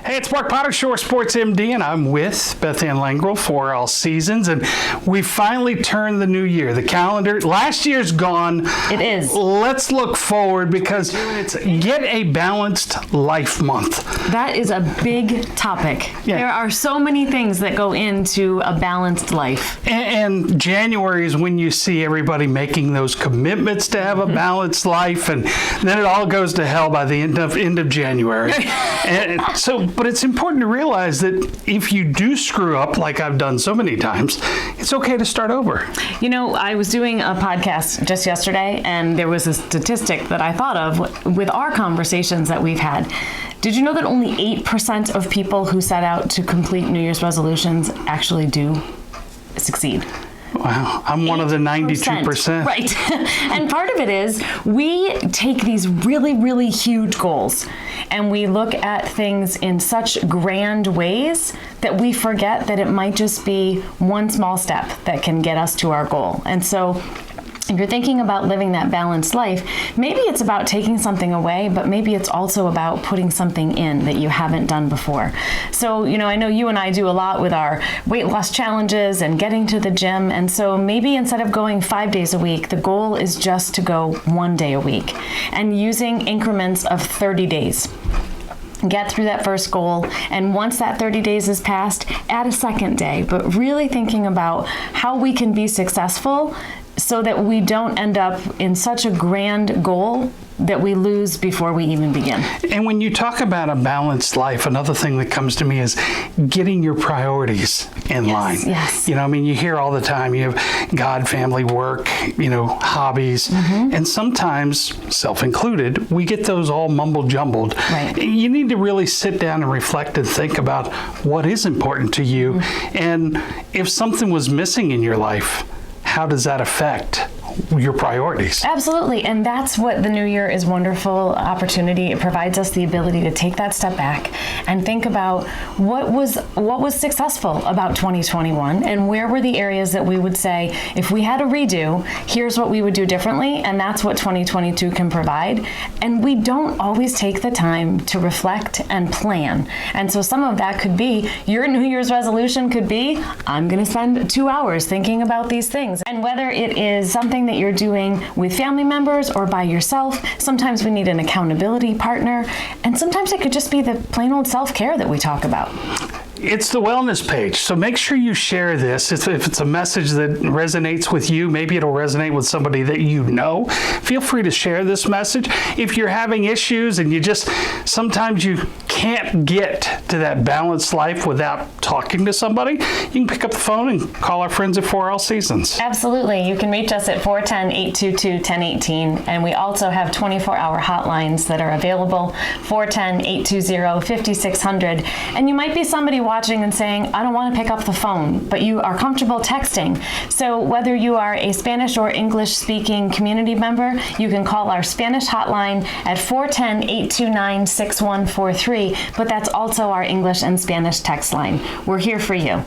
Hey, it's Mark Potter, Shore Sports MD, and I'm with Beth Anne Langrell for all seasons. And we finally turned the new year. The calendar, last year's gone. It is. Let's look forward because it's Get a Balanced Life Month. That is a big topic. Yeah. There are so many things that go into a balanced life. And January is when you see everybody making those commitments to have a balanced life, and then it all goes to hell by the end of January. But it's important to realize that if you do screw up, like I've done so many times, it's okay to start over. You know, I was doing a podcast just yesterday, and there was a statistic that I thought of with our conversations that we've had. Did you know that only 8% of people who set out to complete New Year's resolutions actually do succeed? Wow, I'm one of the 92%. Right. And part of it is we take these really, really huge goals and we look at things in such grand ways that we forget that it might just be one small step that can get us to our goal. And so if you're thinking about living that balanced life, maybe it's about taking something away, but maybe it's also about putting something in that you haven't done before. So, you know, I know you and I do a lot with our weight loss challenges and getting to the gym. And so maybe instead of going 5 days a week, the goal is just to go 1 day a week and using increments of 30 days. Get through that first goal, and once that 30 days is passed, add a second day, but really thinking about how we can be successful so that we don't end up in such a grand goal that we lose before we even begin. And when you talk about a balanced life, another thing that comes to me is getting your priorities in line. Yes. You know, I mean, you hear all the time, you have God, family, work, you know, hobbies. And sometimes, self included, we get those all mumble jumbled. Right. You need to really sit down and reflect and think about what is important to you. And if something was missing in your life, how does that affect your priorities? Absolutely, and that's what the new year is. Wonderful opportunity. It provides us the ability to take that step back and think about what was successful about 2021 and where were the areas that we would say, if we had a redo, here's what we would do differently, and that's what 2022 can provide. And we don't always take the time to reflect and plan. And so some of that could be, your New Year's resolution could be, I'm going to spend 2 hours thinking about these things. And whether it is something that you're doing with family members or by yourself, sometimes we need an accountability partner, and sometimes it could just be the plain old self-care that we talk about. It's the wellness page, so make sure you share this. If it's a message that resonates with you, maybe it'll resonate with somebody that you know. Feel free to share this message. If you're having issues and sometimes you can't get to that balanced life without talking to somebody, you can pick up the phone and call our friends at For All Seasons. Absolutely. You can reach us at 410-822-1018, and we also have 24-hour hotlines that are available, 410-820-5600. And you might be somebody watching and saying, I don't want to pick up the phone, but you are comfortable texting. So whether you are a Spanish or English speaking community member, you can call our Spanish hotline at 410-829-6143, but that's also our English and Spanish text line. We're here for you.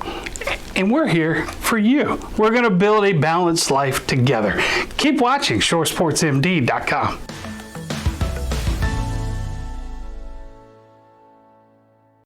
And we're here for you. We're going to build a balanced life together. Keep watching ShoreSportsMD.com.